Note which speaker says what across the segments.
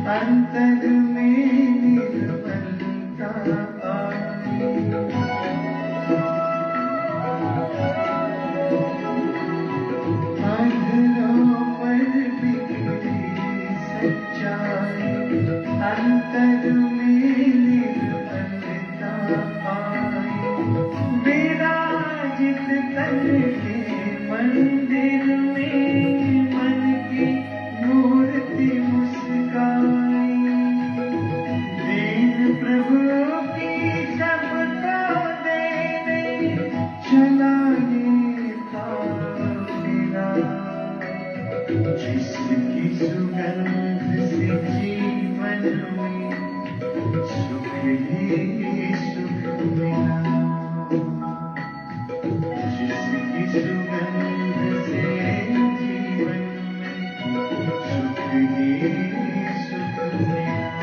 Speaker 1: अंतर में निर्मलता आई। अधरों पर बिखरी सच्चाई, अंतर में निर्मलता आई। विराजित तन के मंदिर में मन की मूर्ति मुस्काई। दीन प्रभु की सबको देने चला ये काफिला, जिसकी सुगंध से जीवन में सुख ही सुख मिला। जिसकी सुगंध से जीवन में सुख ही सुख मिला।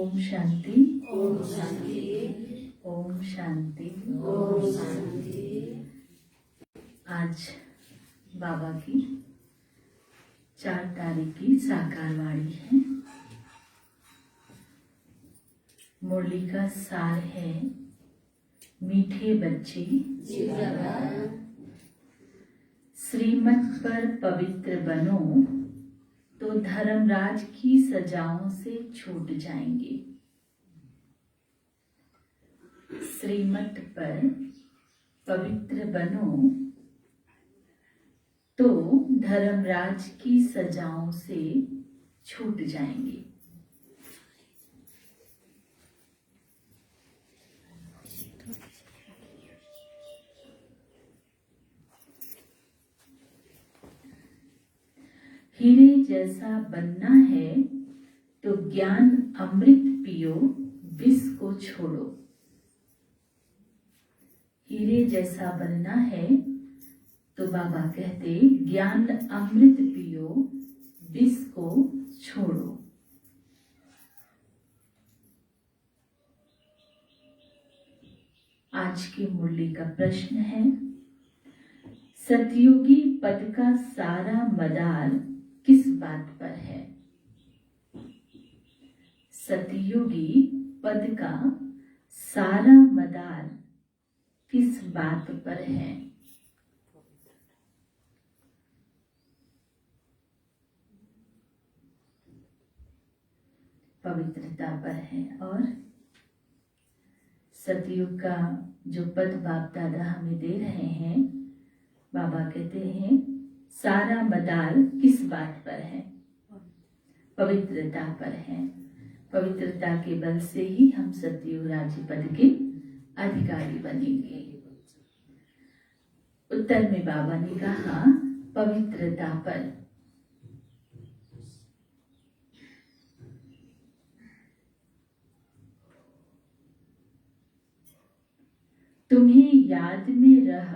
Speaker 2: ओम शांति,
Speaker 3: ओम शांति,
Speaker 2: ओम शांति।
Speaker 3: ओम शांति।
Speaker 2: आज बाबा की 4 तारीख की साकारवाणी है। मुरली का सार है, मीठे बच्चे
Speaker 3: जिंदाबाद,
Speaker 2: श्रीमत पर पवित्र बनो तो धर्मराज की सजाओं से छूट जाएंगे। श्रीमत पर पवित्र बनो तो धर्मराज की सजाओं से छूट जाएंगे। हीरे जैसा बनना है तो ज्ञान अमृत पियो, विष को छोड़ो। हीरे जैसा बनना है तो बाबा कहते ज्ञान अमृत पियो, विष को छोड़ो। आज की मुरली का प्रश्न है, सतयुगी पद का सारा मदार किस बात पर है? सतयुगी पद का सारा मदार किस बात पर है? पवित्रता पर है। और सतयुग का जो पद बाप दादा हमें दे रहे हैं, बाबा कहते हैं सारा मदार किस बात पर है? पवित्रता पर है। पवित्रता के बल से ही हम सतयुग राज्य पद के अधिकारी बनेंगे। उत्तर में बाबा ने कहा पवित्रता पर। तुम्हें याद में रह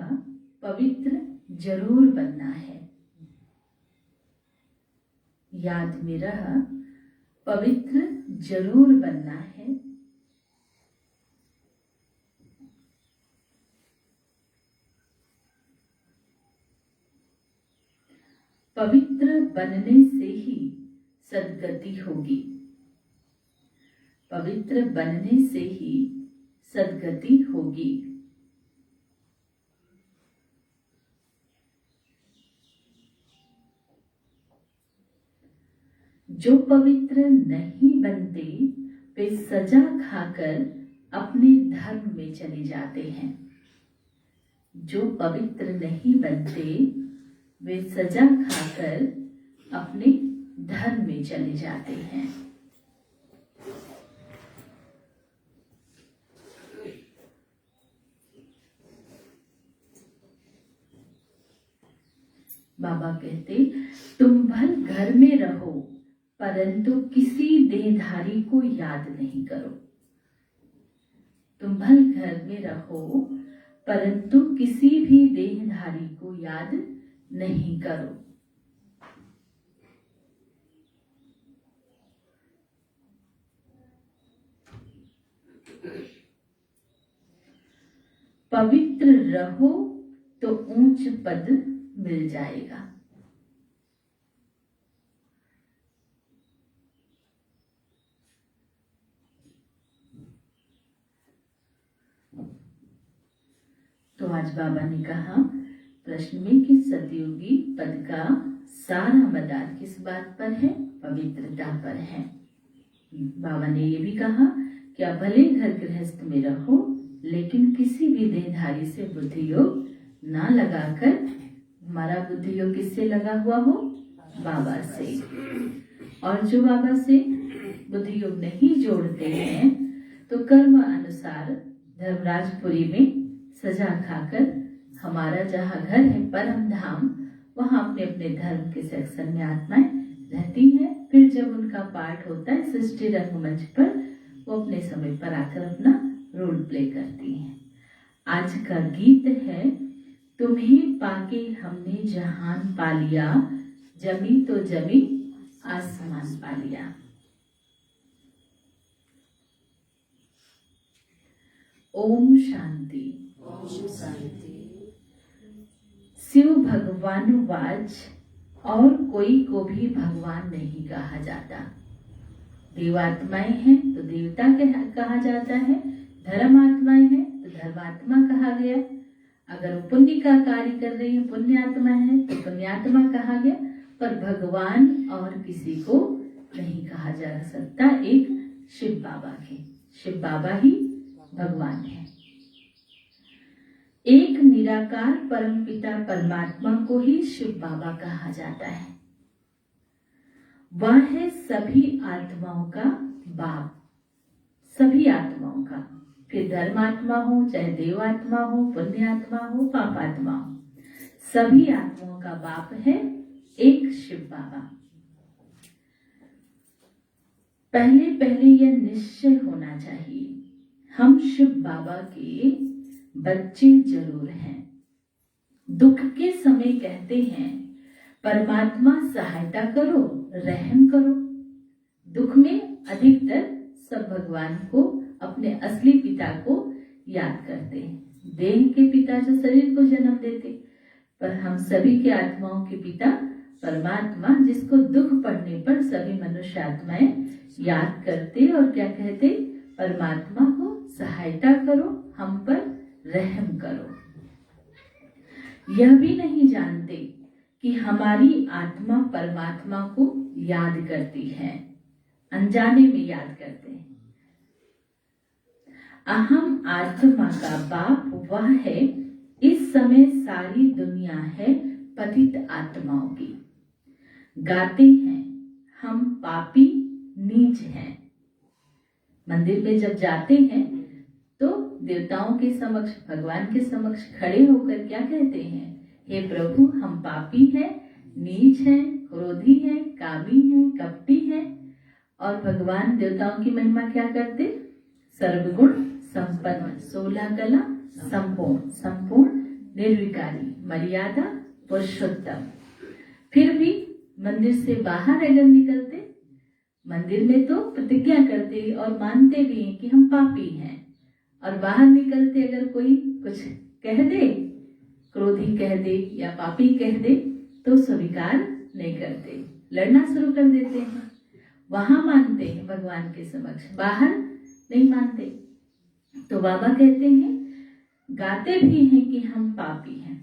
Speaker 2: पवित्र जरूर बनना है। याद में रह पवित्र जरूर बनना है। पवित्र बनने से ही सद्गति होगी। पवित्र बनने से ही सद्गति होगी। जो पवित्र नहीं बनते वे सजा खाकर अपने धर्म में चले जाते हैं। जो पवित्र नहीं बनते वे सजा खाकर अपने धर्म में चले जाते हैं। बाबा कहते तुम भल घर में रहो परंतु किसी देहधारी को याद नहीं करो। तुम भल घर में रहो परंतु किसी भी देहधारी को याद नहीं करो। पवित्र रहो तो ऊंच पद मिल जाएगा। तो आज बाबा ने कहा प्रश्न में कि सतयुगी पद का सारा मदार किस बात पर है? पवित्रता पर है। बाबा ने ये भी कहा कि आप भले घर गृहस्थ में रहो लेकिन किसी भी देहधारी से बुद्धि योग ना लगाकर, हमारा बुद्धि योग किससे लगा हुआ हो? बाबा से। और जो बाबा से बुद्धि योग नहीं जोड़ते हैं तो कर्म अनुसार धर्मराजपुरी में सजा खाकर हमारा जहाँ घर है परम धाम, वहाँ अपने अपने धर्म के सेक्शन में आत्माएं रहती हैं। फिर जब उनका पाठ होता है सृष्टि रंगमंच पर, वो अपने समय पर आकर अपना रोल प्ले करती हैं। आज का गीत है, तुम्हें पाके हमने जहान पा लिया, जमी तो जमी आसमान पा लिया। ओम शांति।
Speaker 3: ओम शांति।
Speaker 2: शिव भगवान वाच और कोई को भी भगवान नहीं कहा जाता। देवात्माएं हैं तो देवता कहा जाता है, धर्मात्माएं हैं तो धर्मात्मा कहा गया। अगर वो पुण्य का कार्य कर रही है, पुण्यात्मा है तो पुण्यात्मा कहा गया। पर भगवान और किसी को नहीं कहा जा सकता, एक शिव बाबा के। शिव बाबा ही भगवान है। एक निराकार परमपिता परमात्मा को ही शिव बाबा कहा जाता है। वह है सभी आत्माओं का बाप, सभी आत्माओं का, फिर धर्मात्मा हो, चाहे देवात्मा हो, पुण्यात्मा हो, पापात्मा हो, सभी आत्माओं का बाप है एक शिव बाबा। पहले पहले यह निश्चय होना चाहिए, हम शिव बाबा के बच्चे जरूर हैं। दुख के समय कहते हैं परमात्मा सहायता करो, रहम करो। दुख में अधिकतर सब भगवान को, अपने असली पिता को याद करते हैं। देह के पिता जो शरीर को जन्म देते, पर हम सभी के आत्माओं के पिता परमात्मा, जिसको दुख पड़ने पर सभी मनुष्य आत्माएं याद करते और क्या कहते, परमात्मा को सहायता करो, हम पर रहम करो। यह भी नहीं जानते कि हमारी आत्मा परमात्मा को याद करती है, अनजाने में याद करते हैं। अहम आत्मा का बाप वह है, इस समय सारी दुनिया है पतित आत्माओं की। गाते हैं हम पापी नीच हैं। मंदिर में जब जाते हैं तो देवताओं के समक्ष, भगवान के समक्ष खड़े होकर क्या कहते हैं, हे प्रभु हम पापी हैं, नीच हैं, क्रोधी हैं, कामी हैं, कपटी हैं। और भगवान देवताओं की महिमा क्या करते, सर्वगुण संपन्न, 16 कला संपूर्ण, संपूर्ण निर्विकारी, मर्यादा पुरुषोत्तम। फिर भी मंदिर से बाहर अगर निकलते, मंदिर में तो प्रतिज्ञा करते और मानते भी हैं कि हम पापी हैं, और बाहर निकलते अगर कोई कुछ कह दे, क्रोधी कह दे या पापी कह दे, तो स्वीकार नहीं करते, लड़ना शुरू कर देते हैं। वहां मानते हैं भगवान के समक्ष, बाहर नहीं मानते। तो बाबा कहते हैं, गाते भी हैं कि हम पापी हैं,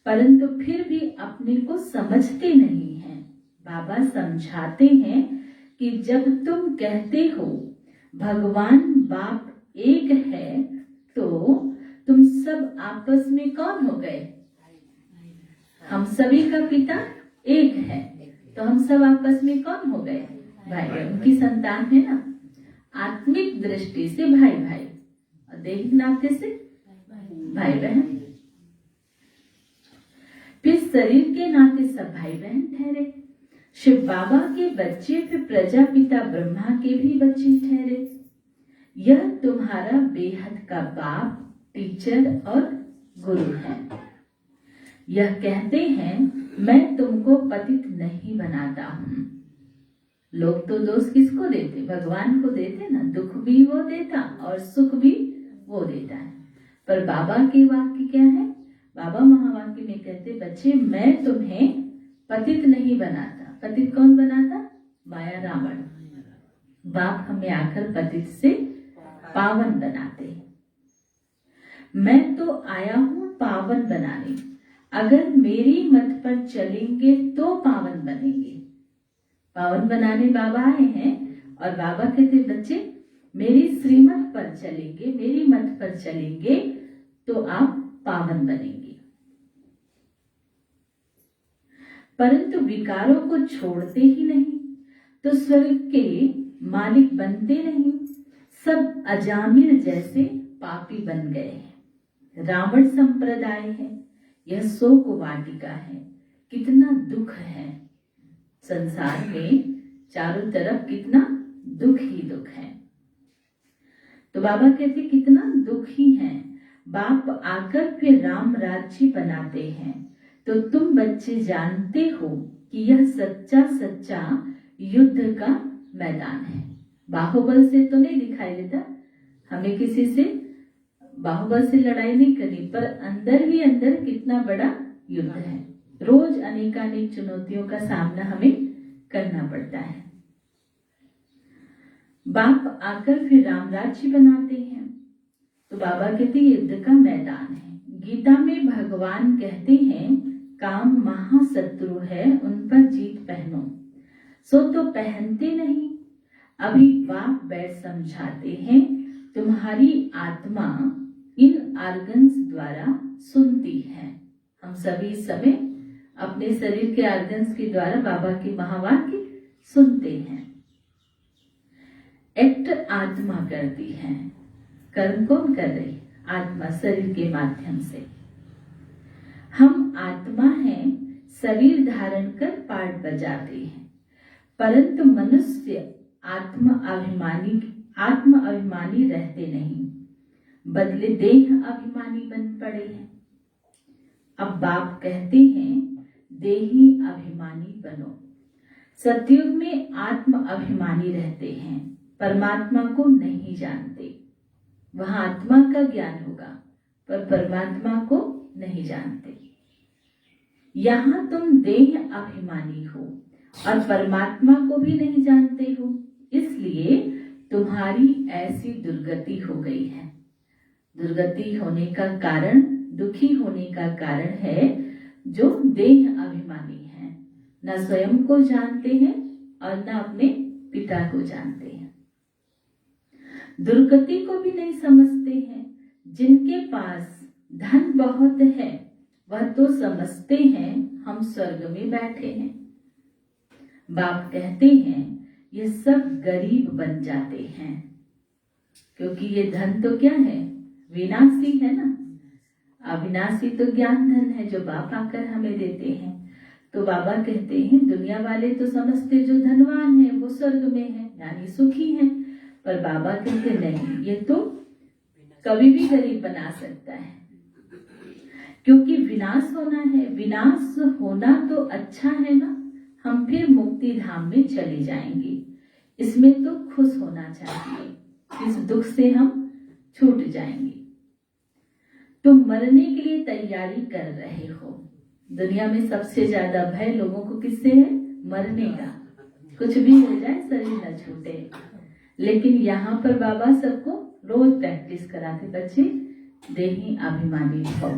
Speaker 2: परंतु फिर भी अपने को समझते नहीं हैं। बाबा समझाते हैं कि जब तुम कहते हो भगवान बाप एक है, तो तुम सब आपस में कौन हो गए, हम सभी का पिता एक है, तो हम सब आपस में कौन हो गए, भाई भाई, उनकी संतान है ना। आत्मिक दृष्टि से भाई भाई और दैहिक नाते से भाई बहन, फिर शरीर के नाते सब भाई बहन ठहरे। शिव बाबा के बच्चे फिर प्रजापिता ब्रह्मा के भी बच्चे ठहरे। यह तुम्हारा बेहद का बाप, टीचर और गुरु है। यह कहते हैं मैं तुमको पतित नहीं बनाता हूं। लोग तो दोष किसको देते, भगवान को देते ना, दुख भी वो देता और सुख भी वो देता है। पर बाबा के वाक्य क्या है, बाबा महावाक्य में कहते, बच्चे मैं तुम्हें पतित नहीं बनाता। पतित कौन बनाता, माया रावण। बाप हमें आकर पतित से पावन बनाते। मैं तो आया हूं पावन बनाने, अगर मेरी मत पर चलेंगे तो पावन बनेंगे। पावन बनाने बाबा आए हैं और बाबा कहते बच्चे मेरी श्रीमत पर चलेंगे, मेरी मत पर चलेंगे तो आप पावन बनेंगे। परंतु विकारों को छोड़ते ही नहीं तो स्वर्ग के मालिक बनते नहीं। सब अजामिल जैसे पापी बन गए हैं। रावण संप्रदाय है, यह शोक वाटिका है। कितना दुख है संसार में, चारों तरफ कितना दुख ही दुख है। तो बाबा कहते कितना दुख ही है। बाप आकर फिर राम राज्य बनाते हैं, तो तुम बच्चे जानते हो कि यह सच्चा सच्चा युद्ध का मैदान है। बाहुबल से तो नहीं दिखाई देता, हमें किसी से बाहुबल से लड़ाई नहीं करनी, पर अंदर ही अंदर कितना बड़ा युद्ध है। रोज अनेकानेक चुनौतियों का सामना हमें करना पड़ता है। बाप आकर फिर राम राज्य बनाते हैं। तो बाबा कहते हैं युद्ध का मैदान है। गीता में भगवान कहते हैं काम महाशत्रु है, उन पर जीत पहनो। सो तो पहनते नहीं। अभी बाप बैठ समझाते हैं तुम्हारी आत्मा इन आर्गन्स द्वारा सुनती है। हम सभी इस समय अपने शरीर के आर्गन्स के द्वारा बाबा के महावाक्य सुनते हैं। एक्ट आत्मा करती है, कर्म कौन कर रही? आत्मा, शरीर के माध्यम से। हम आत्मा हैं, शरीर धारण कर पाठ बजाते हैं, परंतु मनुष्य आत्म अभिमानी रहते नहीं, बदले देह अभिमानी बन पड़े हैं। अब बाप कहते हैं देही अभिमानी बनो। सतयुग में आत्म अभिमानी रहते हैं, परमात्मा को नहीं जानते। वहां आत्मा का ज्ञान होगा पर परमात्मा को नहीं जानते। यहाँ तुम देह अभिमानी हो और परमात्मा को भी नहीं जानते हो, इसलिए तुम्हारी ऐसी दुर्गति हो गई है। दुर्गति होने का कारण, दुखी होने का कारण है जो देह अभिमानी है, न स्वयं को जानते हैं और न अपने पिता को जानते हैं। दुर्गति को भी नहीं समझते हैं। जिनके पास धन बहुत है वह तो समझते हैं हम स्वर्ग में बैठे हैं। बाप कहते हैं ये सब गरीब बन जाते हैं, क्योंकि ये धन तो क्या है? विनाशी है ना। अविनाशी तो ज्ञान धन है जो बाप आकर हमें देते हैं। तो बाबा कहते हैं दुनिया वाले तो समझते जो धनवान है वो स्वर्ग में है, यानी सुखी है, पर बाबा कहते नहीं, ये तो कभी भी गरीब बना सकता है, क्योंकि विनाश होना है। विनाश होना तो अच्छा है ना, हम फिर मुक्ति धाम में चले जाएंगे। इसमें तो खुश होना चाहिए, इस दुख से हम छूट जाएंगे। तुम मरने के लिए तैयारी कर रहे हो। दुनिया में सबसे ज्यादा भय लोगों को किससे है? मरने का। कुछ भी हो जाए, शरीर न छूटे। लेकिन यहाँ पर बाबा सबको रोज प्रैक्टिस कराते, बच्चे देही अभिमानी हो,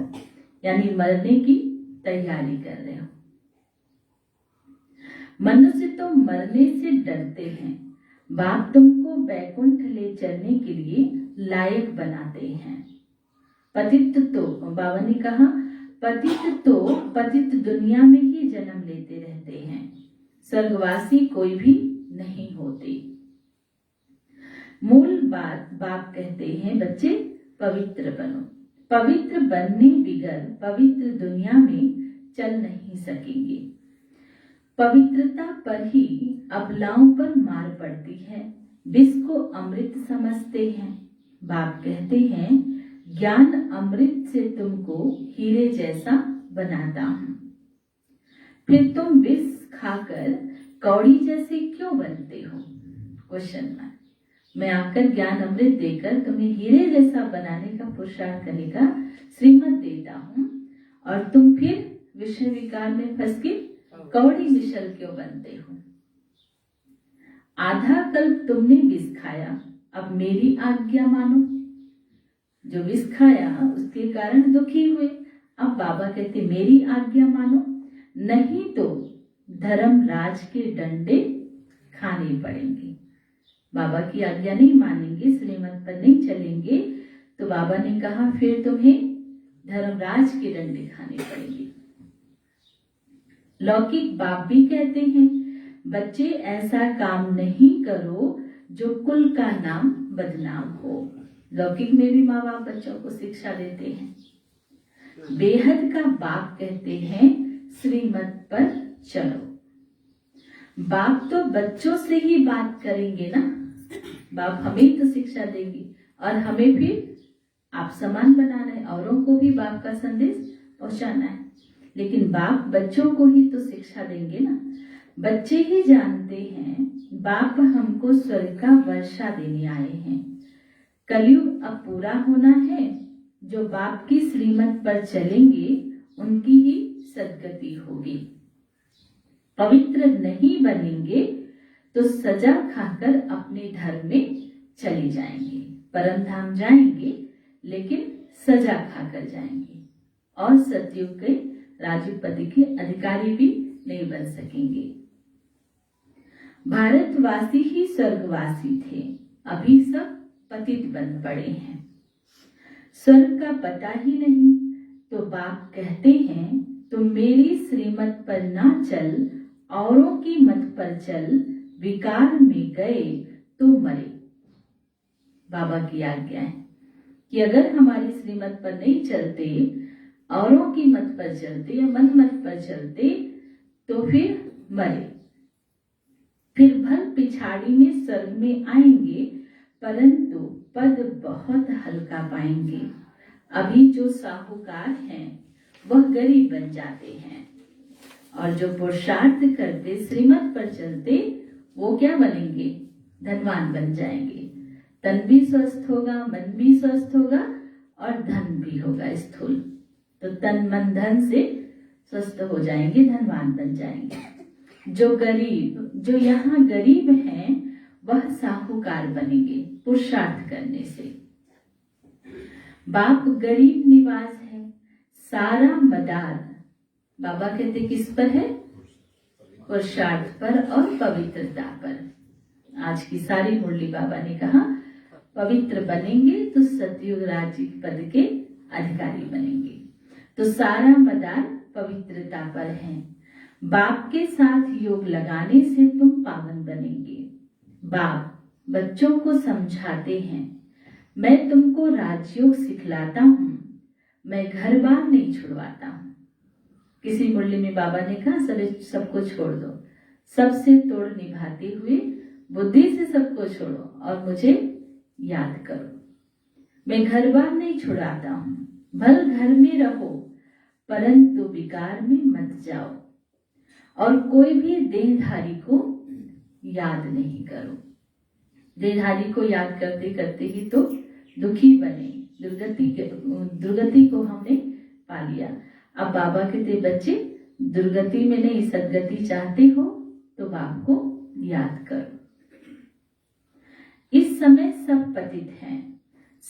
Speaker 2: यानी मरने की तैयारी कर रहे हो। मनुष्य तो मरने से डरते हैं, बाप तुमको वैकुंठ ले चलने के लिए लायक बनाते हैं। पतित तो बाबा ने कहा पतित दुनिया में ही जन्म लेते रहते हैं, स्वर्गवासी कोई भी नहीं होते। मूल बात बाप कहते हैं बच्चे पवित्र बनो। पवित्र बनने बिगर पवित्र दुनिया में चल नहीं सकेंगे। पवित्रता पर ही अबलाओं पर मार पड़ती है, विष को अमृत समझते हैं। बाप कहते हैं ज्ञान अमृत से तुमको हीरे जैसा बनाता हूं, फिर तुम विष खाकर कौड़ी जैसे क्यों बनते हो? Question mark. मैं आकर ज्ञान अमृत देकर तुम्हें हीरे जैसा बनाने का पुरुषार्थ करने का श्रीमत देता हूं, और तुम फिर विषय विकार में फंस के कौड़ी विशल क्यों बनते हो? आधा कल्प तुमने विष खाया, अब मेरी आज्ञा मानो। जो विष खाया उसके कारण दुखी हुए, अब बाबा कहते मेरी आज्ञा मानो, नहीं तो धर्मराज के डंडे खाने पड़ेंगे। बाबा की आज्ञा नहीं मानेंगे, श्रीमत पर नहीं चलेंगे, तो बाबा ने कहा फिर तुम्हें धर्मराज के डंडे खाने पड़ेंगे। लौकिक बाप भी कहते हैं बच्चे ऐसा काम नहीं करो जो कुल का नाम बदनाम हो। लौकिक में भी माँ बाप बच्चों को शिक्षा देते हैं। बेहद का बाप कहते हैं श्रीमत पर चलो। बाप तो बच्चों से ही बात करेंगे ना, बाप हमें तो शिक्षा देंगे और हमें फिर आप समान बनाना है, औरों को भी बाप का संदेश पहुंचाना है। लेकिन बाप बच्चों को ही तो शिक्षा देंगे ना। बच्चे ही जानते हैं बाप हमको स्वर्ग का वर्षा देने आए हैं। कलयुग अब पूरा होना है जो बाप की श्रीमत पर चलेंगे उनकी ही सद्गति होगी। पवित्र नहीं बनेंगे तो सजा खाकर अपने धर्म में चले जाएंगे, परम धाम जाएंगे लेकिन सजा खाकर जाएंगे और सतयुग के राज्यपति के अधिकारी भी नहीं बन सकेंगे। भारतवासी ही स्वर्गवासी थे, अभी सब पतित बन पड़े हैं। स्वर्ग का पता ही नहीं तो बाप कहते हैं तुम मेरी श्रीमत पर ना चल, औरों की मत पर चल, विकार में गए तो मरे। बाबा की आज्ञा है कि अगर हमारी श्रीमत पर नहीं चलते, औरों की मत पर चलते या मन मत पर चलते तो फिर मरे। फिर भल पिछाड़ी में स्वर्ग में आएंगे, परंतु पद बहुत हल्का पाएंगे। अभी जो साहूकार हैं वह गरीब बन जाते हैं और जो पुरुषार्थ करते श्रीमत पर चलते वो क्या बनेंगे? धनवान बन जाएंगे। तन भी स्वस्थ होगा, मन भी स्वस्थ होगा और धन भी होगा स्थूल। तो तन मन धन से स्वस्थ हो जाएंगे, धनवान बन जाएंगे। जो यहाँ गरीब हैं वह साहूकार बनेंगे पुरुषार्थ करने से। बाप गरीब निवास है, सारा मदार बाबा कहते किस पर है? पुरुषार्थ पर और पवित्रता पर। आज की सारी मुरली बाबा ने कहा पवित्र बनेंगे तो सतयुग राज्य पद के अधिकारी बनेंगे। तो सारा मदार पवित्रता पर है। बाप के साथ योग लगाने से तुम पावन बनेंगे। बाप बच्चों को समझाते हैं, मैं तुमको राजयोग सिखलाता हूँ, मैं घर बार नहीं छुड़वाता हूँ। किसी मुरली में बाबा ने कहा सबको छोड़ दो, सबसे तोड़ निभाते हुए बुद्धि से सबको छोड़ो और मुझे याद करो। मैं घर बार नहीं छुड़ाता हूँ, भल घर में रहो परंतु विकार में मत जाओ और कोई भी देहधारी को याद नहीं करो। देहधारी को याद करते करते ही तो दुखी बने, दुर्गति को हमने पा लिया। अब बाबा कहते बच्चे दुर्गति में नहीं सदगति चाहते हो तो बाप को याद करो। इस समय सब पतित हैं।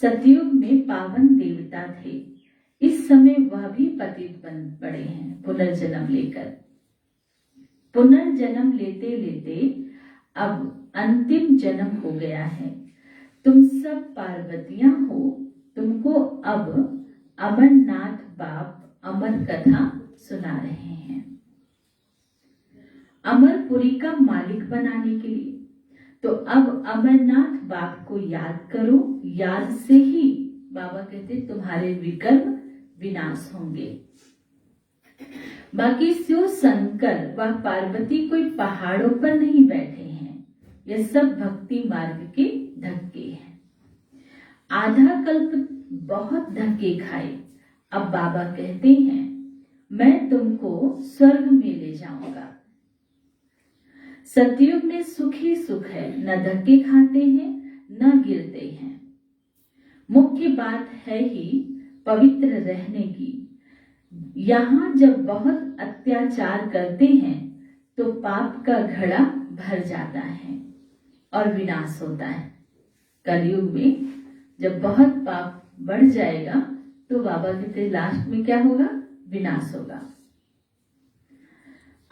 Speaker 2: सतयुग में पावन देवता थे, इस समय वह भी पतित बन पड़े हैं पुनर्जन्म लेकर। पुनर्जन्म लेते लेते अब अंतिम जन्म हो गया है। तुम सब पार्वतियां हो, तुमको अब अमरनाथ बाप अमर कथा सुना रहे हैं। अमरपुरी का मालिक बनाने के लिए तो अब अमरनाथ बाप को याद करो। याद से ही बाबा कहते तुम्हारे विकर्म विनाश होंगे। बाकी शिव शंकर व पार्वती कोई पहाड़ों पर नहीं बैठे हैं, ये सब भक्ति मार्ग के धक्के हैं। आधा कल्प बहुत धक्के खाए, अब बाबा कहते हैं मैं तुमको स्वर्ग में ले जाऊंगा। सतयुग में सुख ही सुख है, न धक्के खाते हैं न गिरते हैं। मुख्य बात है ही पवित्र रहने की। यहाँ जब बहुत अत्याचार करते हैं तो पाप का घड़ा भर जाता है और विनाश होता है। कलयुग में जब बहुत पाप बढ़ जाएगा तो बाबा कहते लास्ट में क्या होगा? विनाश होगा।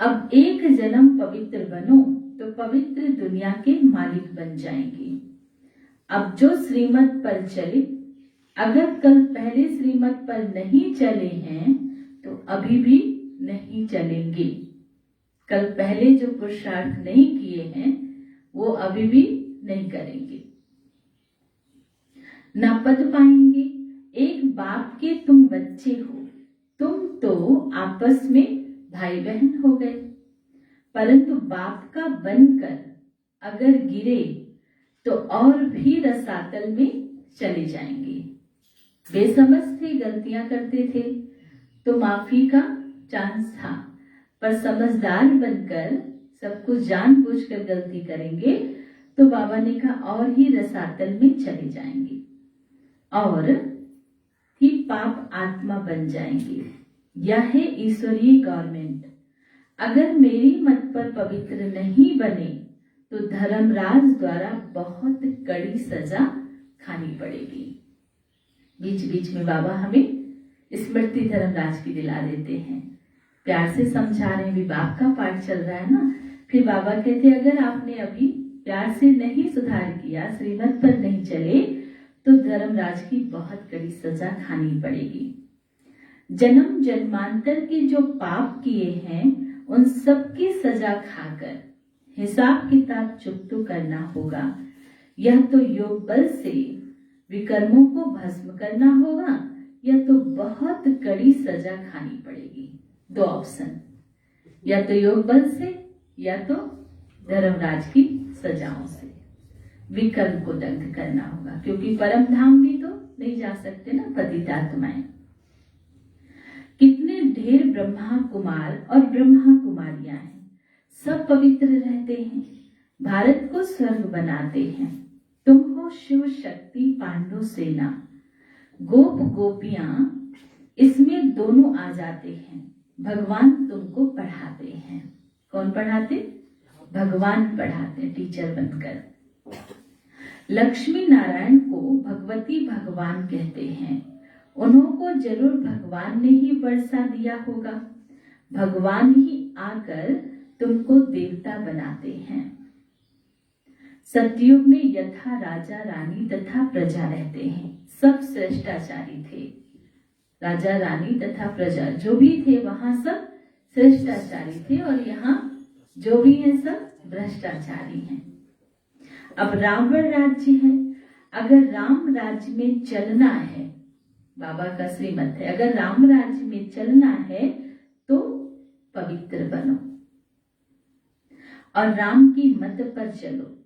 Speaker 2: अब एक जन्म पवित्र बनो तो पवित्र दुनिया के मालिक बन जाएंगे। अब जो श्रीमत पर चले, अगर कल पहले श्रीमत पर नहीं चले हैं तो अभी भी नहीं चलेंगे। कल पहले जो पुरुषार्थ नहीं किए हैं वो अभी भी नहीं करेंगे, न पद पाएंगे। एक बाप के तुम बच्चे हो, तुम तो आपस में भाई बहन हो गए, परंतु बाप का बनकर अगर गिरे तो और भी रसातल में चले जाएंगे। बेसमझ थे, गलतियां करते थे तो माफी का चांस था, पर समझदार बनकर सब कुछ जानबूझकर गलती करेंगे तो बाबा ने कहा और ही रसातल में चले जाएंगे। और ही पाप आत्मा बन जाएंगे। यह है ईश्वरीय गवर्नमेंट। अगर मेरी मत पर पवित्र नहीं बने तो धर्मराज द्वारा बहुत कड़ी सजा खानी पड़ेगी। बीच बीच में बाबा हमें स्मृति धर्मराज की दिला देते हैं, प्यार से समझा रहे हैं। विभाग का पाठ चल रहा है ना, फिर बाबा कहते हैं अगर आपने अभी प्यार से नहीं सुधार किया, श्रीमत पर नहीं चले, तो धर्मराज की बहुत कड़ी सजा खानी पड़ेगी। जन्म जन्मांतर के जो पाप किए हैं उन सब की सजा खाकर हिसाब किताब चुकतो करना होगा। यह तो योग बल से विकर्मों को भस्म करना होगा, या तो बहुत कड़ी सजा खानी पड़ेगी। दो ऑप्शन, या तो योग बल से या तो धर्मराज की सजाओं से विकर्म को दग्ध करना होगा, क्योंकि परम धाम भी तो नहीं जा सकते ना पतितात्माएं। कितने ढेर ब्रह्मा कुमार और ब्रह्मा कुमारियां हैं, सब पवित्र रहते हैं, भारत को स्वर्ग बनाते हैं। तुम हो शिव शक्ति पांडव सेना, गोप गोपियां इसमें दोनों आ जाते हैं। भगवान तुमको पढ़ाते हैं। कौन पढ़ाते? भगवान पढ़ाते, टीचर बनकर। लक्ष्मी नारायण को भगवती भगवान कहते हैं। उन्होंने जरूर भगवान ने ही वर्षा दिया होगा। भगवान ही आकर तुमको देवता बनाते हैं। सतयुग में यथा राजा रानी तथा प्रजा रहते हैं। सब श्रेष्ठाचारी थे, राजा रानी तथा प्रजा जो भी थे वहां सब श्रेष्ठाचारी थे, और यहाँ जो भी हैं सब भ्रष्टाचारी हैं। अब रावण राज्य है। अगर राम राज्य में चलना है, बाबा का श्रीमत है, अगर राम राज्य में चलना है तो पवित्र बनो और राम की मत पर चलो।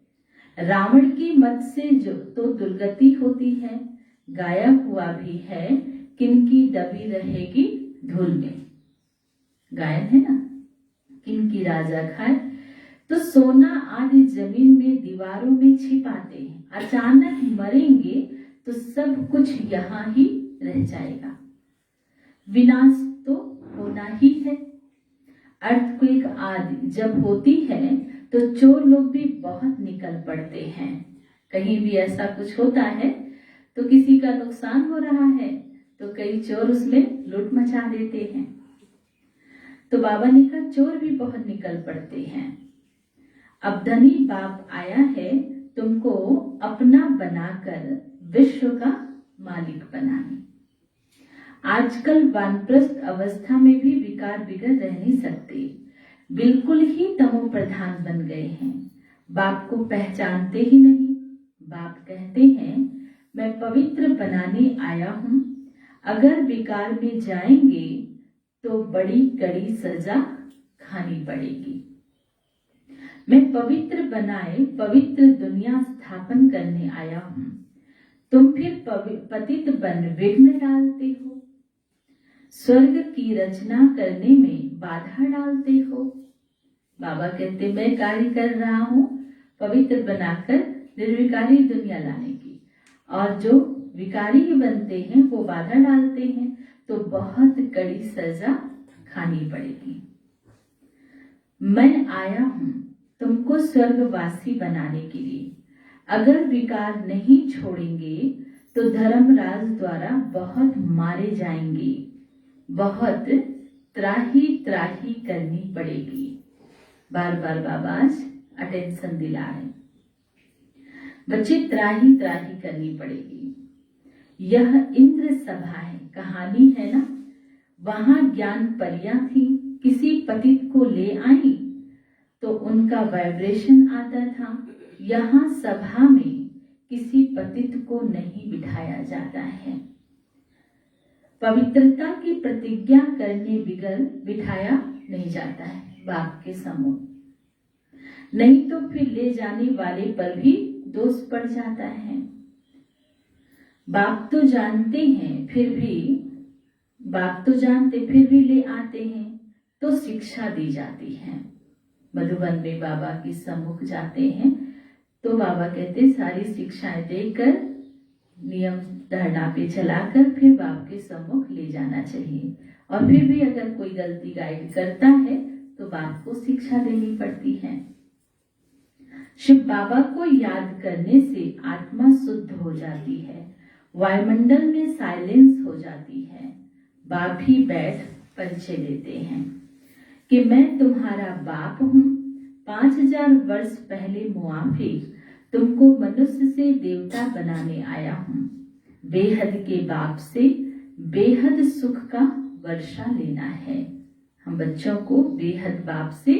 Speaker 2: रावण की मत से जो तो दुर्गति होती है, गाया हुआ भी है, किनकी दबी रहेगी धूल में। गायन है ना, किनकी राजा खाए। तो सोना आदि जमीन में दीवारों में छिपाते हैं। अचानक मरेंगे तो सब कुछ यहाँ ही रह जाएगा। विनाश तो होना ही है। अर्थक्वेक आदि जब होती है तो चोर लोग भी बहुत निकल पड़ते हैं। कहीं भी ऐसा कुछ होता है तो किसी का नुकसान हो रहा है तो कई चोर उसमें लूट मचा देते हैं। तो बाबा ने कहा चोर भी बहुत निकल पड़ते हैं। अब धनी बाप आया है तुमको अपना बनाकर विश्व का मालिक बनाने। आजकल वानप्रस्थ अवस्था में भी विकार बिगड़ रह नहीं सकते, बिल्कुल ही तमो प्रधान बन गए हैं। बाप को पहचानते ही नहीं। बाप कहते हैं मैं पवित्र बनाने आया हूं, अगर विकार में जाएंगे तो बड़ी कड़ी सजा खानी पड़ेगी। मैं पवित्र बनाए पवित्र दुनिया स्थापन करने आया हूं, तुम फिर पतित बन विघ्न डालते हो, स्वर्ग की रचना करने में बाधा डालते हो। बाबा कहते मैं कार्य कर रहा हूं पवित्र बनाकर निर्विकारी दुनिया लाने की, और जो विकारी बनते हैं वो बाधा डालते हैं तो बहुत कड़ी सजा खानी पड़ेगी। मैं आया हूं तुमको स्वर्गवासी बनाने के लिए। अगर विकार नहीं छोड़ेंगे तो धर्मराज द्वारा बहुत मारे जाएंगे, बहुत त्राही त्राही करनी पड़ेगी। बार बार बाबा अटेंशन दिला रहे बच्चे, त्राही त्राही करनी पड़ेगी। यह इंद्र सभा है, कहानी है ना। वहां ज्ञान परियां थी, किसी पतित को ले आई तो उनका वाइब्रेशन आता था। यहाँ सभा में किसी पतित को नहीं बिठाया जाता है। पवित्रता की प्रतिज्ञा करने बिगड़ बिठाया नहीं जाता है बाप के समूह, नहीं तो फिर ले जाने वाले पर भी दोष पड़ जाता है। बाप तो जानते हैं फिर भी ले आते हैं तो शिक्षा दी जाती है। मधुबन में बाबा के सम्मुख जाते हैं तो बाबा कहते सारी शिक्षाएं देकर नियम धरना पे चलाकर फिर बाप के सम्मुख ले जाना चाहिए। और फिर भी अगर कोई गलती गाइड करता है तो बाप को शिक्षा देनी पड़ती है। शिव बाबा को याद करने से आत्मा शुद्ध हो जाती है, वायुमंडल में साइलेंस हो जाती है। बाप ही बैठ परिचय देते हैं कि मैं तुम्हारा बाप हूँ। 5000 वर्ष पहले मुआफी तुमको मनुष्य से देवता बनाने आया हूँ। बेहद के बाप से बेहद सुख का वर्षा लेना है। हम बच्चों को बेहद बाप से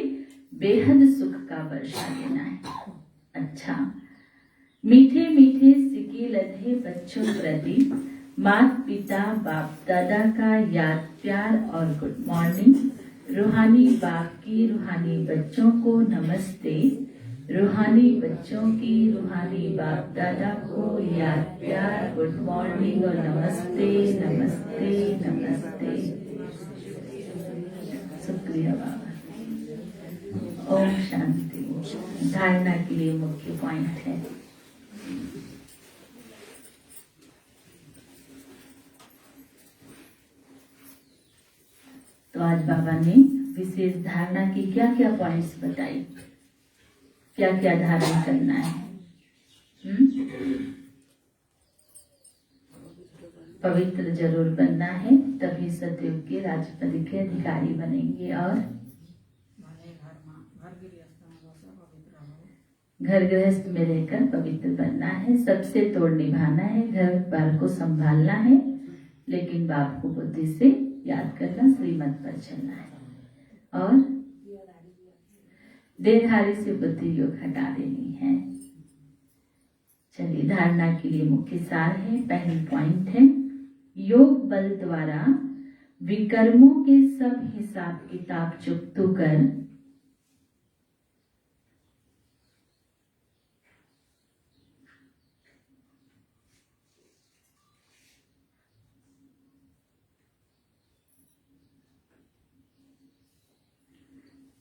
Speaker 2: बेहद सुख का वर्षा लेना है। अच्छा, मीठे मीठे सिके लधे बच्चों प्रति माता पिता बाप दादा का याद प्यार और गुड मॉर्निंग। रूहानी बाप की रूहानी बच्चों को नमस्ते। रूहानी बच्चों की रूहानी बाप दादा को याद प्यार गुड मॉर्निंग और नमस्ते नमस्ते नमस्ते। शुक्रिया बाबा। ओम शांति। धारणा के लिए मुख्य पॉइंट है तो आज बाबा ने विशेष धारणा की क्या क्या पॉइंट्स बताई, क्या क्या धारण करना है। पवित्र जरूर बनना है, तभी सतयुग के राज्यपद के अधिकारी बनेंगे। और घर गृहस्थ में रहकर पवित्र बनना है, सबसे तोड़ निभाना है, घर बार को संभालना है, लेकिन बाप को बुद्धि से याद करना, श्रीमत पर चलना है। और देहधारी से बुद्धि योग हटा देनी है। चलिए, धारणा के लिए मुख्य सार है। पहली पॉइंट है, योग बल द्वारा विकर्मों के सब हिसाब किताब चुकतो कर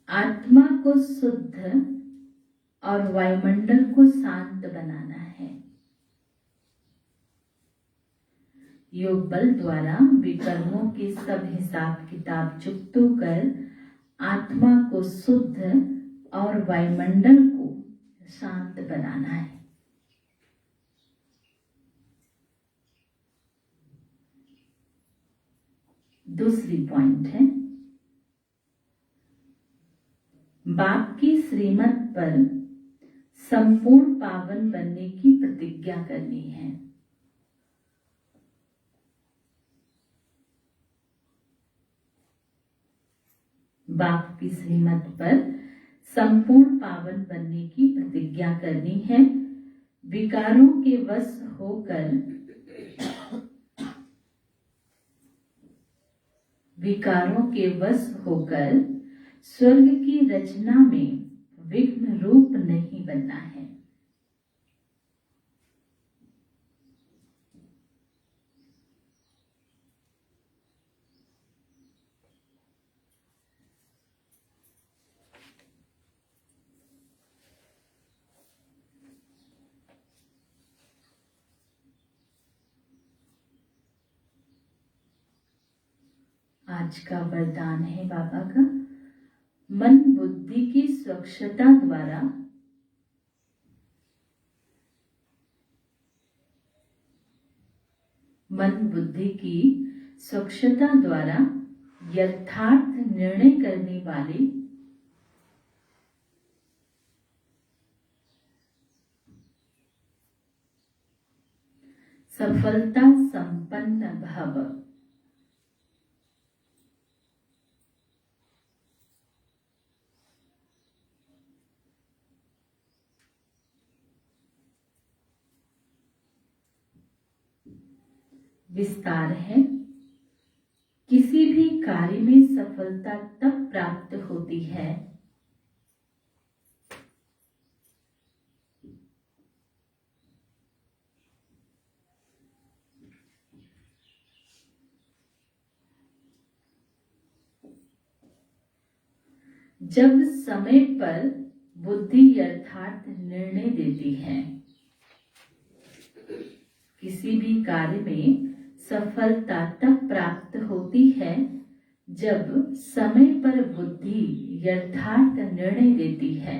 Speaker 2: आत्मा को शुद्ध और वायुमंडल को शांत बनाना है। योग बल द्वारा विकर्मों के सब हिसाब किताब चुकतो कर आत्मा को शुद्ध और वायुमंडल को शांत बनाना है। दूसरी पॉइंट है, बाप की श्रीमत पर संपूर्ण पावन बनने की प्रतिज्ञा करनी है। बाप की श्रीमत पर संपूर्ण पावन बनने की प्रतिज्ञा करनी है। विकारों के वश होकर स्वर्ग की रचना में विघ्न रूप नहीं बनना है। आज का वरदान है बाबा का, मन बुद्धि की स्वच्छता द्वारा यथार्थ निर्णय करने वाले सफलता संपन्न भव। विस्तार है, किसी भी कार्य में सफलता तब प्राप्त होती है जब समय पर बुद्धि यथार्थ निर्णय देती है किसी भी कार्य में सफलता तब प्राप्त होती है जब समय पर बुद्धि यथार्थ निर्णय देती है।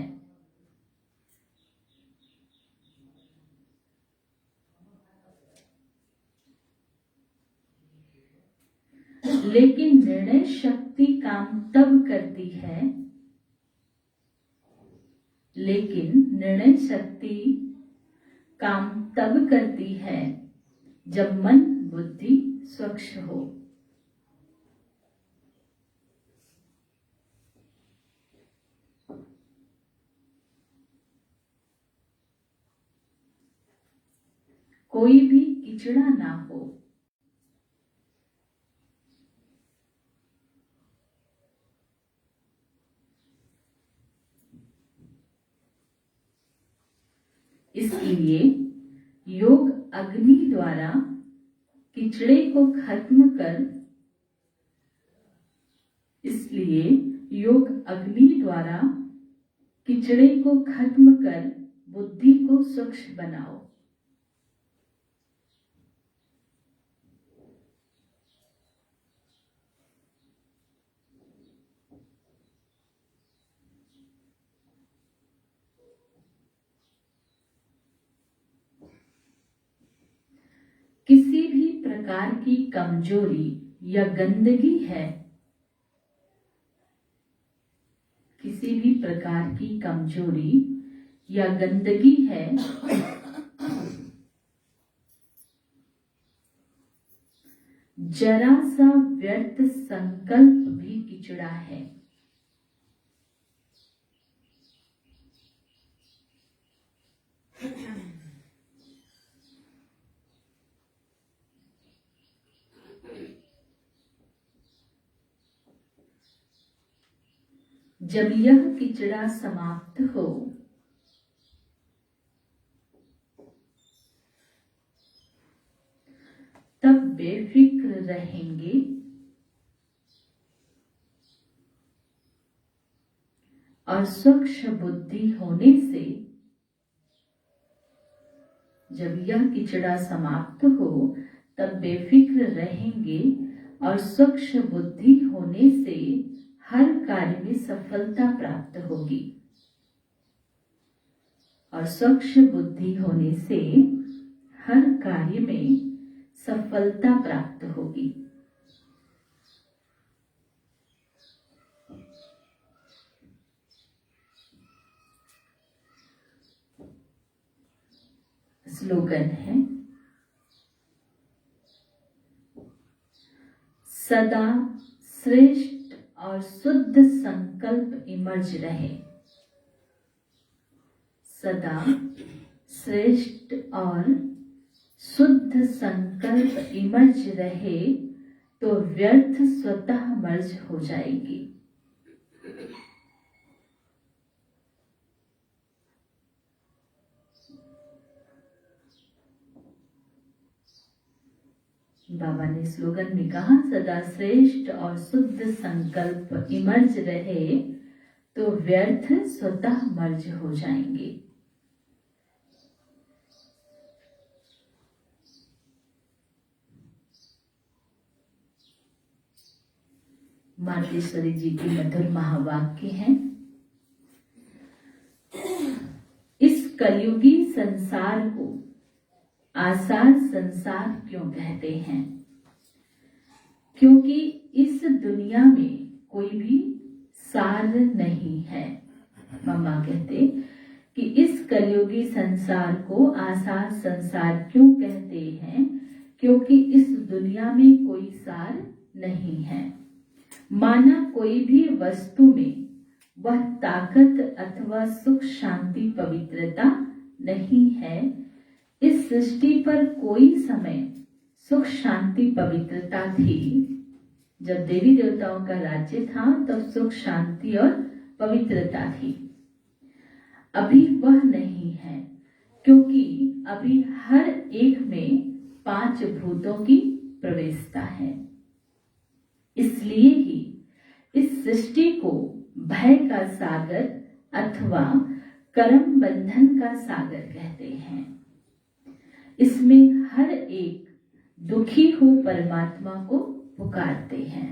Speaker 2: लेकिन निर्णय शक्ति काम तब करती है, जब मन बुद्धि स्वच्छ हो। कोई भी किचड़ा ना हो। इसलिए योग अग्नि द्वारा किचड़े को खत्म कर बुद्धि को स्वच्छ बनाओ। किसी भी प्रकार की कमजोरी या गंदगी है, जरा सा व्यर्थ संकल्प भी किचड़ा है। जब यह किचड़ा समाप्त हो, तब बेफिक्र रहेंगे और स्वच्छ बुद्धि होने से हर कार्य में सफलता प्राप्त होगी। और स्वच्छ बुद्धि होने से हर कार्य में सफलता प्राप्त होगी। स्लोगन है, सदा श्रेष्ठ और शुद्ध संकल्प इमर्ज रहे। सदा श्रेष्ठ और शुद्ध संकल्प इमर्ज रहे तो व्यर्थ स्वतः मर्ज हो जाएगी। बाबा ने स्लोगन में कहा, सदा श्रेष्ठ और शुद्ध संकल्प इमर्ज रहे तो व्यर्थ स्वतः मर्ज हो जाएंगे। मातेश्वरी जी की मधुर महावाक्य हैं, इस कलयुगी संसार को आसार संसार क्यों कहते हैं? क्योंकि इस दुनिया में कोई भी सार नहीं है। मम्मा कहते कि इस कलयुगी संसार को आसार संसार क्यों कहते हैं? क्योंकि इस दुनिया में कोई सार नहीं है। माना कोई भी वस्तु में वह ताकत अथवा सुख शांति पवित्रता नहीं है। इस सृष्टि पर कोई समय सुख शांति पवित्रता थी। जब देवी देवताओं का राज्य था तब सुख शांति और पवित्रता थी। अभी वह नहीं है, क्योंकि अभी हर एक में 5 भूतों की प्रवेशता है। इसलिए ही इस सृष्टि को भय का सागर अथवा कर्म बंधन का सागर कहते हैं। इसमें हर एक दुखी हो परमात्मा को पुकारते हैं।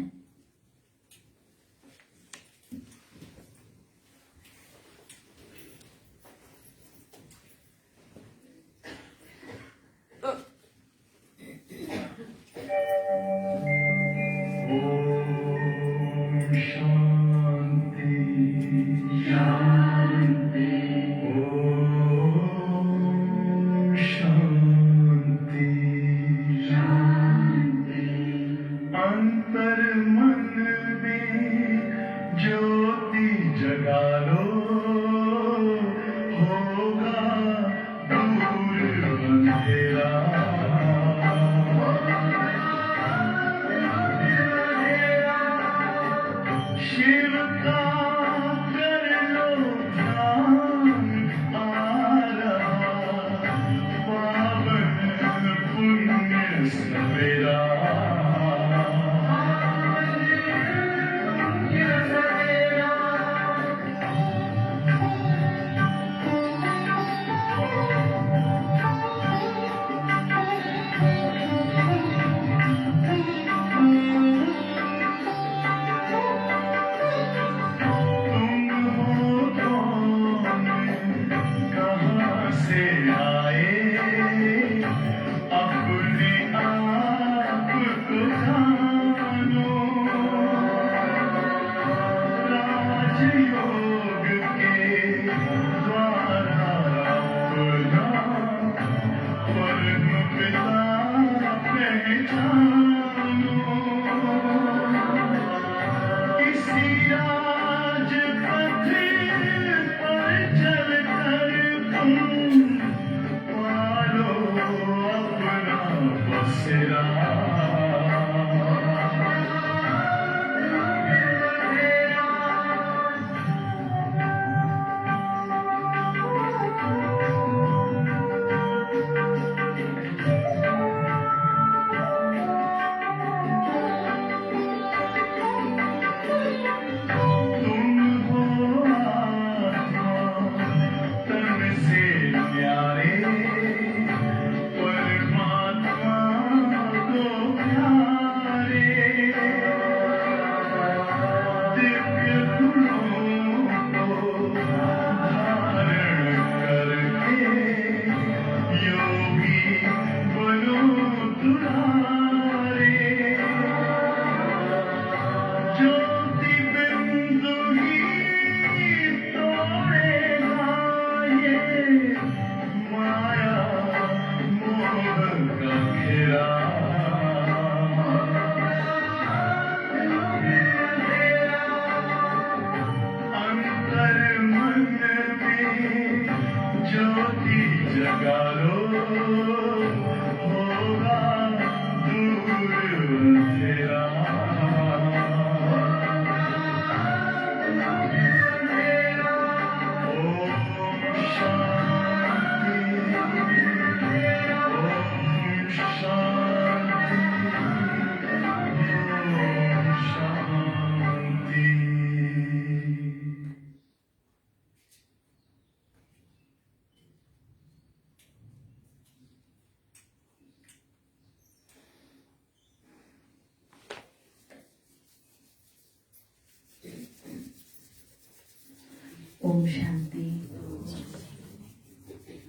Speaker 2: ओम शांति।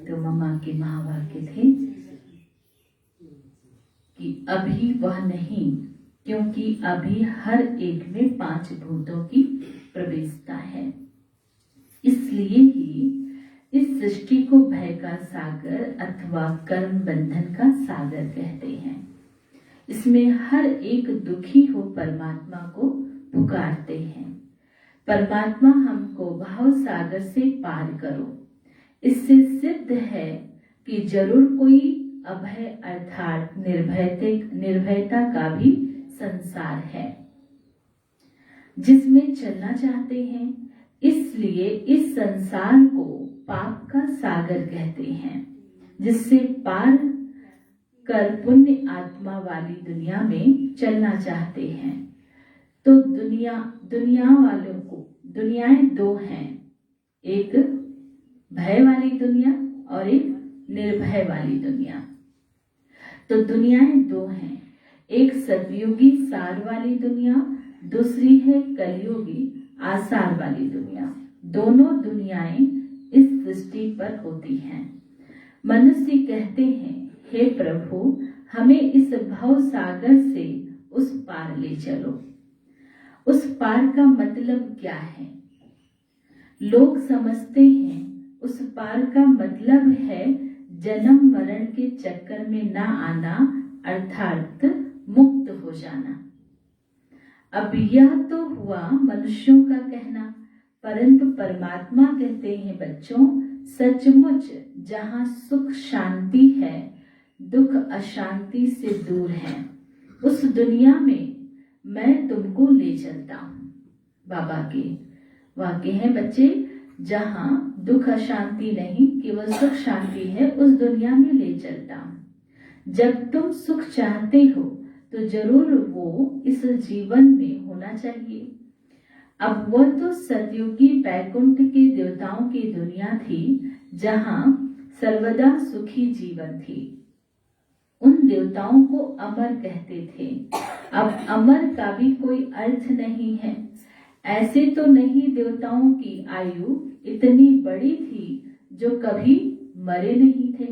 Speaker 2: तो मम्मा के महावाक्य थे कि अभी वह नहीं, क्योंकि अभी हर एक में 5 भूतों की प्रवेशता है। इसलिए ही इस सृष्टि को भय का सागर अथवा कर्म बंधन का सागर कहते हैं। इसमें हर एक दुखी हो परमात्मा को पुकारते हैं, परमात्मा हमको भाव सागर से पार करो। इससे सिद्ध है कि जरूर कोई अभय अर्थात निर्भयता का भी संसार है जिसमें चलना चाहते हैं। इसलिए इस संसार को पाप का सागर कहते हैं, जिससे पार कर पुण्य आत्मा वाली दुनिया में चलना चाहते हैं। तो दुनिया वालों को दुनियाएं 2 हैं, एक भय वाली दुनिया और एक निर्भय वाली दुनिया। तो दुनियाएं दो हैं, एक सतयुगी सार वाली दुनिया, दूसरी है कलयुगी आसार वाली दुनिया। दोनों दुनियाएं इस सृष्टि पर होती हैं। मनुष्य कहते हैं, हे प्रभु, हमें इस भव सागर से उस पार ले चलो। उस पार का मतलब क्या है? लोग समझते हैं उस पार का मतलब है जन्म मरण के चक्कर में ना आना, अर्थात मुक्त हो जाना। अब यह तो हुआ मनुष्यों का कहना, परंतु परमात्मा कहते हैं, बच्चों, सचमुच जहाँ सुख शांति है, दुख अशांति से दूर है, उस दुनिया में मैं तुमको ले चलता हूँ। बाबा के वाक्य हैं बच्चे, जहाँ दुख अशांति नहीं, केवल सुख शांति है, उस दुनिया में ले चलता हूँ। जब तुम सुख चाहते हो तो जरूर वो इस जीवन में होना चाहिए। अब वह तो सतयुगी बैकुंठ के देवताओं की दुनिया थी, जहाँ सर्वदा सुखी जीवन थी। उन देवताओं को अमर कहते थे। अब अमर का भी कोई अर्थ नहीं है। ऐसे तो नहीं देवताओं की आयु इतनी बड़ी थी जो कभी मरे नहीं थे।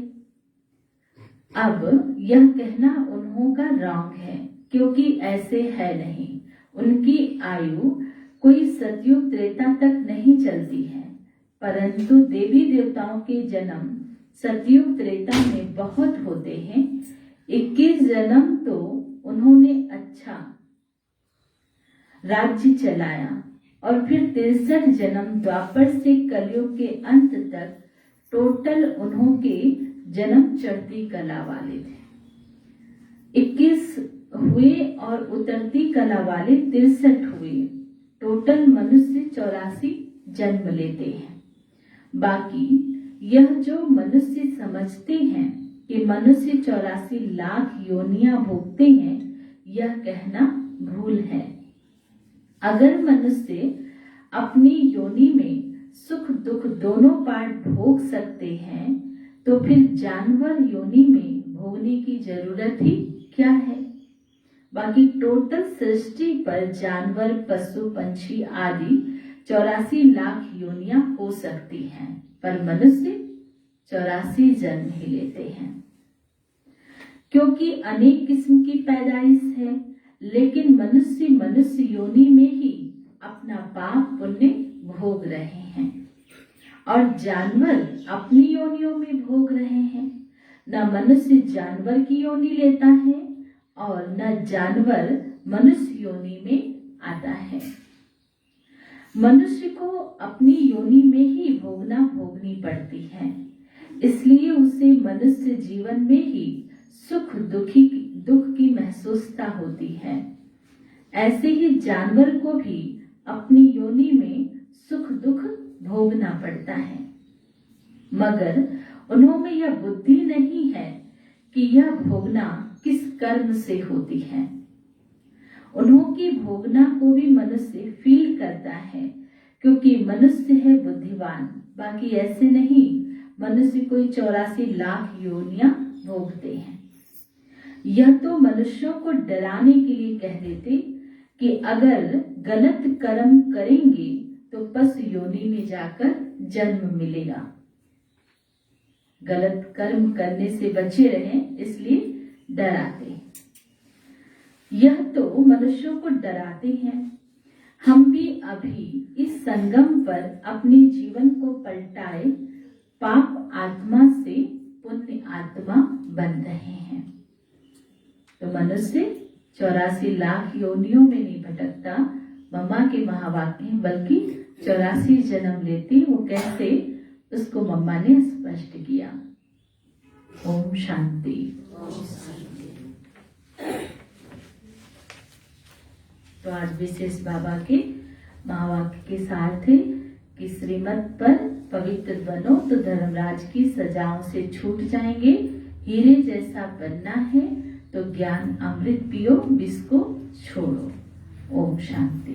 Speaker 2: अब यह कहना उन्हों का रॉन्ग है, क्योंकि ऐसे है नहीं। उनकी आयु कोई सतयुग त्रेता तक नहीं चलती है, परंतु देवी देवताओं के जन्म सतयुग त्रेता में बहुत होते हैं। 21 जन्म तो उन्होंने अच्छा राज्य चलाया और फिर 63 जन्म द्वापर से कलयुग के अंत तक टोटल उन्हों के जन्म चढ़ती कला वाले थे। 21 हुए और उतरती कला वाले 63 हुए। टोटल मनुष्य 84 जन्म लेते हैं। बाकी यह जो मनुष्य समझते हैं कि मनुष्य 84 लाख योनियां भोगते हैं, यह कहना भूल है। अगर मनुष्य अपनी योनि में सुख दुख दोनों पार्ट भोग सकते हैं, तो फिर जानवर योनि में भोगने की जरूरत ही क्या है? बाकी टोटल सृष्टि पर जानवर, पशु, पंछी आदि 84 लाख योनियां हो सकती हैं, पर मनुष्य 84 जन्म ही लेते हैं। क्योंकि अनेक किस्म की पैदाइश है, लेकिन मनुष्य योनि में ही अपना पाप पुण्य भोग रहे हैं और जानवर अपनी योनियों में भोग रहे हैं। न मनुष्य जानवर की योनि लेता है और न जानवर मनुष्य योनि में आता है। मनुष्य को अपनी योनि में ही भोगनी पड़ती है, इसलिए उसे मनुष्य जीवन में ही सुख दुख की महसूसता होती है। ऐसे ही जानवर को भी अपनी योनि में सुख दुख भोगना पड़ता है, मगर उन्होंने यह बुद्धि नहीं है कि यह भोगना किस कर्म से होती है। उन्हों की भोगना को भी मनुष्य फील करता है, क्योंकि मनुष्य है बुद्धिवान। बाकी ऐसे नहीं, मनुष्य कोई 84 लाख योनियां भोगते हैं। यह तो मनुष्यों को डराने के लिए कह देते कि अगर गलत कर्म करेंगे तो पशु योनि में जाकर जन्म मिलेगा। गलत कर्म करने से बचे रहें, इसलिए डराते। यह तो मनुष्यों को डराते हैं। हम भी अभी इस संगम पर अपने जीवन को पलटाए पाप आत्मा से पुण्य आत्मा बन रहे हैं। तो मनुष्य 84 लाख योनियों में नहीं भटकता। मम्मा के महावाक्य हैं, बल्कि 84 जन्म लेती। वो कैसे, उसको मम्मा ने स्पष्ट किया। ओम शांति। तो आज विशेष बाबा के महावाक्य के सार थे कि श्रीमत पर पवित्र बनो तो धर्मराज की सजाओं से छूट जाएंगे। हीरे जैसा बनना है तो ज्ञान अमृत पियो, विष को छोड़ो। ओम शांति।